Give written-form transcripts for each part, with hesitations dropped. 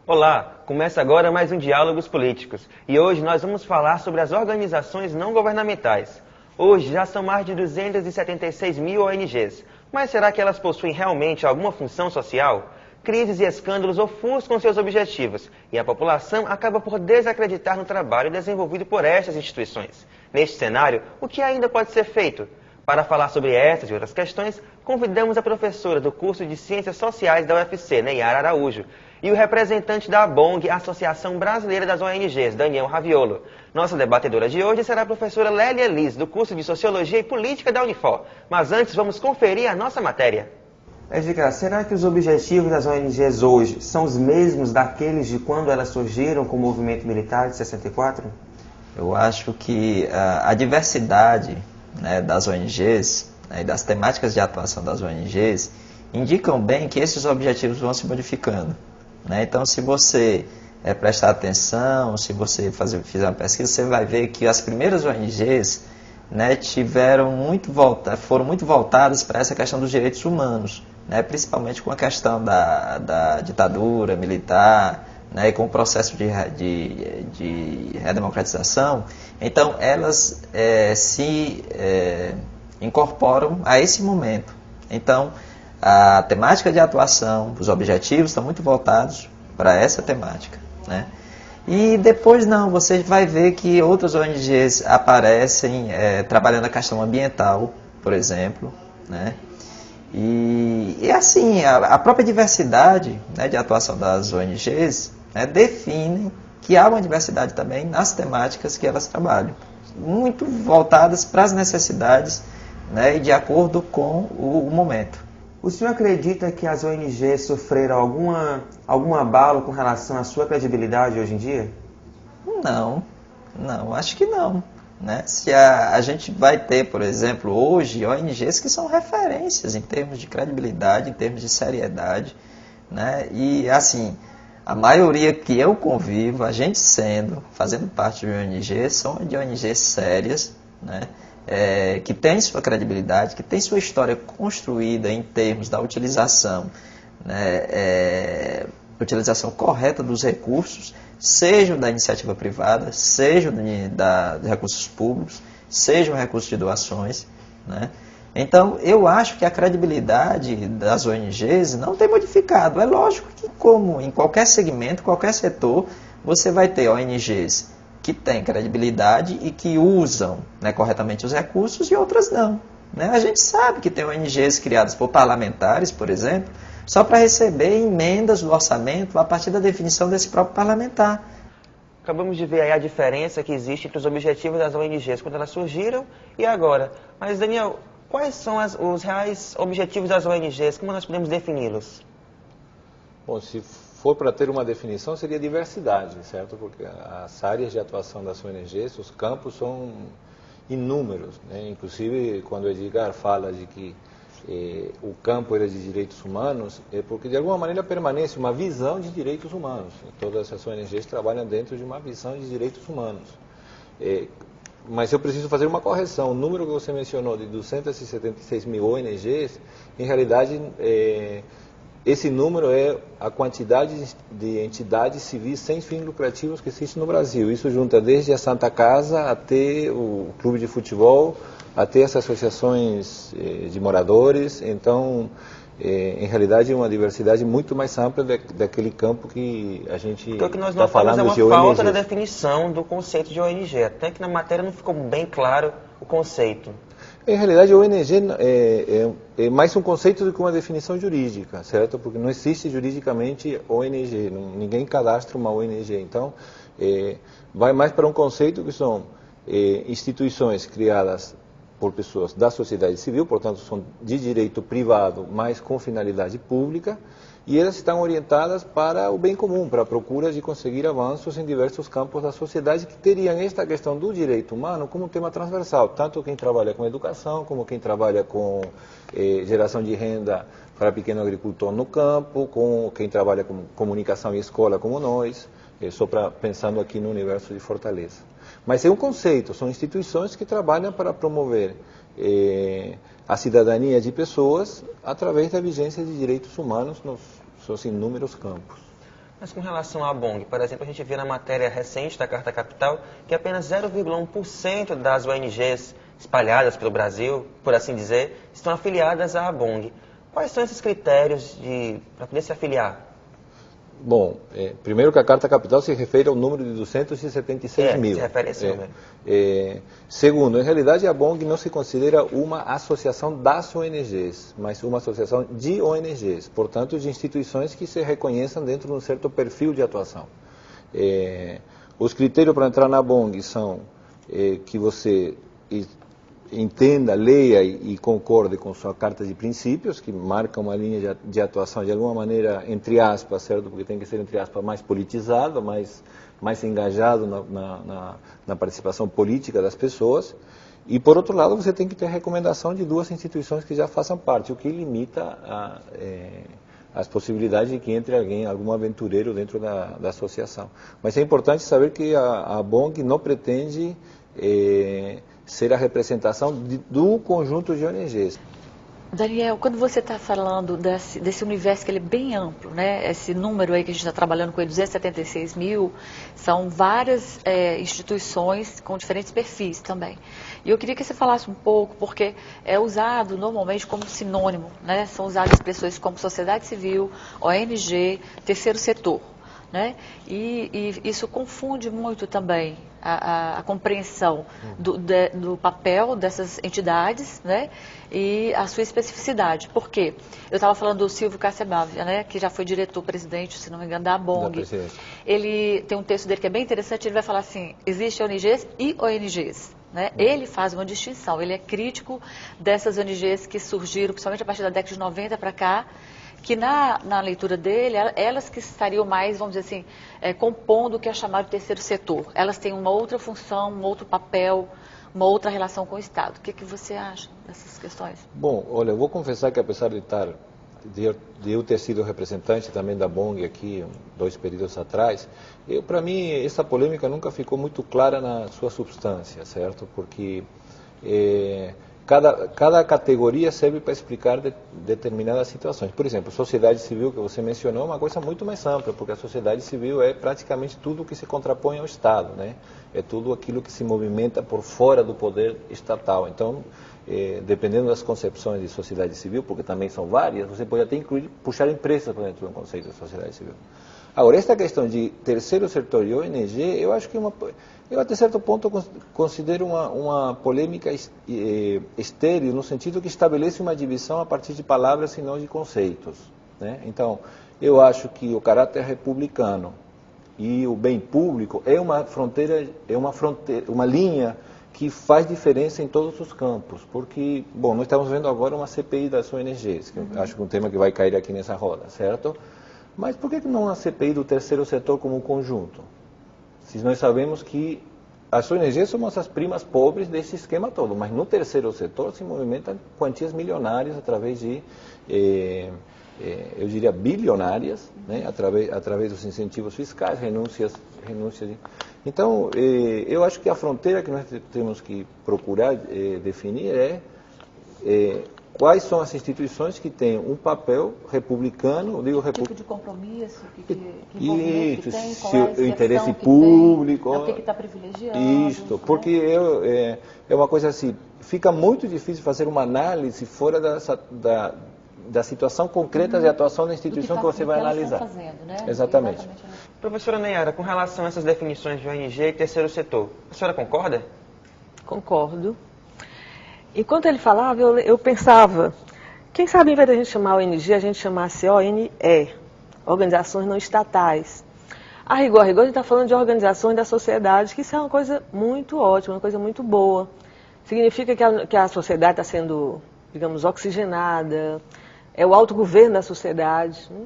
Olá, começa agora mais um Diálogos Políticos e hoje nós vamos falar sobre as organizações não governamentais. Hoje já são mais de 276 mil ONGs, mas será que elas possuem realmente alguma função social? Crises e escândalos ofuscam seus objetivos e a população acaba por desacreditar no trabalho desenvolvido por estas instituições. Neste cenário, o que ainda pode ser feito? Para falar sobre essas e outras questões, convidamos a professora do curso de Ciências Sociais da UFC, Neyara Araújo, e o representante da ABONG, Associação Brasileira das ONGs, Daniel Raviolo. Nossa debatedora de hoje será a professora Lélia Liz, do curso de Sociologia e Política da Unifor. Mas antes, vamos conferir a nossa matéria. Edgar, será que os objetivos das ONGs hoje são os mesmos daqueles de quando elas surgiram com o movimento militar de 64? Eu acho que a diversidade, né, das ONGs, né, e das temáticas de atuação das ONGs indicam bem que esses objetivos vão se modificando. Né? Então, se você prestar atenção, se você fizer uma pesquisa, você vai ver que as primeiras ONGs, né, foram muito voltadas para essa questão dos direitos humanos, né, principalmente com a questão da ditadura militar, né, e com o processo de redemocratização. Então, elas se incorporam a esse momento. Então, a temática de atuação, os objetivos estão muito voltados para essa temática. Né? E depois você vai ver que outras ONGs aparecem trabalhando a questão ambiental, por exemplo. Né? E assim, a própria diversidade, né, de atuação das ONGs, né, define que há uma diversidade também nas temáticas que elas trabalham, muito voltadas para as necessidades, né, e de acordo com o momento. O senhor acredita que as ONGs sofreram algum abalo com relação à sua credibilidade hoje em dia? Não, acho que não. Né? Se a gente vai ter, por exemplo, hoje ONGs que são referências em termos de credibilidade, em termos de seriedade. Né? E assim, a maioria que eu convivo, a gente fazendo parte de ONGs, são de ONGs sérias, né? Que tem sua credibilidade, que tem sua história construída em termos da utilização, né, utilização correta dos recursos, sejam da iniciativa privada, sejam de recursos públicos, sejam recursos de doações. Né? Então, eu acho que a credibilidade das ONGs não tem modificado. É lógico que, como em qualquer segmento, qualquer setor, você vai ter ONGs que têm credibilidade e que usam, né, corretamente os recursos e outras não. Né? A gente sabe que tem ONGs criadas por parlamentares, por exemplo, só para receber emendas do orçamento a partir da definição desse próprio parlamentar. Acabamos de ver aí a diferença que existe entre os objetivos das ONGs quando elas surgiram e agora. Mas, Daniel, quais são os reais objetivos das ONGs? Como nós podemos defini-los? Bom, se for para ter uma definição, seria diversidade, certo? Porque as áreas de atuação das ONGs, os campos são inúmeros. Né? Inclusive, quando o Edgar fala de que o campo era de direitos humanos, é porque de alguma maneira permanece uma visão de direitos humanos. Todas as ONGs trabalham dentro de uma visão de direitos humanos. Mas eu preciso fazer uma correção. O número que você mencionou de 276 mil ONGs, em realidade, esse número é a quantidade de entidades civis sem fins lucrativos que existe no Brasil. Isso junta desde a Santa Casa até o clube de futebol, até as associações de moradores. Então, em realidade, é uma diversidade muito mais ampla daquele campo que a gente está falando de ONGs. Então, o que nós notamos é uma falta da definição do conceito de ONG. Até que na matéria não ficou bem claro o conceito. Em realidade, a ONG é mais um conceito do que uma definição jurídica, certo? Porque não existe juridicamente ONG, ninguém cadastra uma ONG. Então, vai mais para um conceito que são instituições criadas por pessoas da sociedade civil, portanto, são de direito privado, mas com finalidade pública, e elas estão orientadas para o bem comum, para a procura de conseguir avanços em diversos campos da sociedade que teriam esta questão do direito humano como tema transversal, tanto quem trabalha com educação, como quem trabalha com geração de renda para pequeno agricultor no campo, com quem trabalha com comunicação e escola como nós, pensando aqui no universo de Fortaleza. Mas é um conceito, são instituições que trabalham para promover a cidadania de pessoas através da vigência de direitos humanos nos seus inúmeros campos. Mas com relação à BONG, por exemplo, a gente vê na matéria recente da Carta Capital que apenas 0,1% das ONGs espalhadas pelo Brasil, por assim dizer, estão afiliadas à BONG. Quais são esses critérios para poder se afiliar? Bom, primeiro que a Carta Capital se refere ao número de 276 mil. Se refere a esse número. Segundo, em realidade a BONG não se considera uma associação das ONGs, mas uma associação de ONGs, portanto de instituições que se reconheçam dentro de um certo perfil de atuação. Os critérios para entrar na BONG são que você entenda, leia e concorde com sua carta de princípios, que marca uma linha de atuação de alguma maneira, entre aspas, certo? Porque tem que ser, entre aspas, mais politizado, mais engajado na participação política das pessoas. E, por outro lado, você tem que ter recomendação de duas instituições que já façam parte, o que limita as possibilidades de que entre algum aventureiro dentro da associação. Mas é importante saber que a BONG não pretende ser a representação do conjunto de ONGs. Daniel, quando você está falando desse universo que ele é bem amplo, né? Esse número aí que a gente está trabalhando com ele, 276 mil, são várias instituições com diferentes perfis também. E eu queria que você falasse um pouco, porque é usado normalmente como sinônimo, né? São usadas expressões como sociedade civil, ONG, terceiro setor. Né? E isso confunde muito também a compreensão do papel dessas entidades, né? E a sua especificidade. Por quê? Eu estava falando do Silvio Cassebávia, né? Que já foi diretor-presidente, se não me engano, da BONG. Ele tem um texto dele que é bem interessante, ele vai falar assim, existem ONGs e ONGs. Né? Ele faz uma distinção, ele é crítico dessas ONGs que surgiram, principalmente a partir da década de 90 para cá, que na leitura dele, elas que estariam mais, vamos dizer assim, compondo o que é chamado de terceiro setor. Elas têm uma outra função, um outro papel, uma outra relação com o Estado. O que você acha dessas questões? Bom, olha, eu vou confessar que apesar de eu ter sido representante também da BONG aqui 2 períodos atrás, para mim essa polêmica nunca ficou muito clara na sua substância, certo? Porque cada categoria serve para explicar determinadas situações. Por exemplo, sociedade civil, que você mencionou, é uma coisa muito mais ampla, porque a sociedade civil é praticamente tudo que se contrapõe ao Estado, né? É tudo aquilo que se movimenta por fora do poder estatal. Então, dependendo das concepções de sociedade civil, porque também são várias, você pode até puxar empresas para dentro do conceito de sociedade civil. Agora, esta questão de terceiro setor e ONG, eu acho que eu até certo ponto considero uma polêmica estéril, no sentido que estabelece uma divisão a partir de palavras e não de conceitos, né? Então, eu acho que o caráter republicano e o bem público é uma linha que faz diferença em todos os campos, porque, bom, nós estamos vendo agora uma CPI das ONGs, que eu acho que é um tema que vai cair aqui nessa roda, certo? Mas por que não uma CPI do terceiro setor como um conjunto? Se nós sabemos que as ONGs são as primas pobres desse esquema todo, mas no terceiro setor se movimentam quantias milionárias através de, eu diria, bilionárias, né? através dos incentivos fiscais, renúncias. Então, eu acho que a fronteira que nós temos que procurar definir quais são as instituições que têm um papel republicano, tipo de compromisso que isso, tem se o interesse público, o que está privilegiando. Isso, porque é uma coisa assim, fica muito difícil fazer uma análise fora da situação concreta de atuação da instituição que você vai analisar. Fazendo, né? Exatamente. Professora Nayara, com relação a essas definições de ONG e terceiro setor, a senhora concorda? Concordo. Enquanto ele falava, eu pensava, quem sabe em vez de a gente chamar ONG, a gente chamasse ONE, Organizações Não Estatais. A rigor, a gente está falando de organizações da sociedade, que isso é uma coisa muito ótima, uma coisa muito boa. Significa que a sociedade está sendo, digamos, oxigenada, é o autogoverno da sociedade. Né?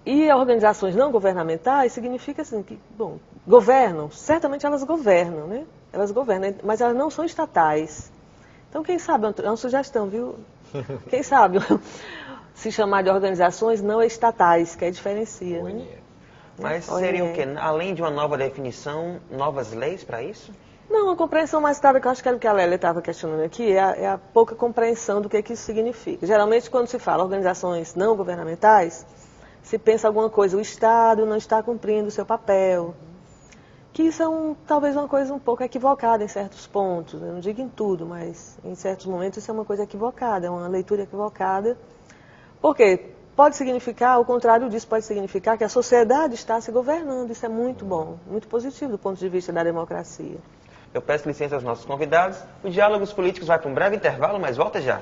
E as organizações não governamentais significa assim, que, bom, governam, certamente elas governam, né? Elas governam, mas elas não são estatais. Então, quem sabe, é uma sugestão, viu? Quem sabe se chamar de organizações não estatais, que aí diferencia, né? Mas seria o quê? Além de uma nova definição, novas leis para isso? Não, a compreensão mais clara, que eu acho que era o que a Lélia estava questionando aqui, é a pouca compreensão do que isso significa. Geralmente, quando se fala organizações não governamentais, se pensa alguma coisa, o Estado não está cumprindo o seu papel. Que isso é talvez uma coisa um pouco equivocada em certos pontos. Eu não digo em tudo, mas em certos momentos isso é uma coisa equivocada, é uma leitura equivocada. Por quê? Pode significar, ao contrário disso, pode significar que a sociedade está se governando. Isso é muito bom, muito positivo do ponto de vista da democracia. Eu peço licença aos nossos convidados. O Diálogos Políticos vai para um breve intervalo, mas volta já.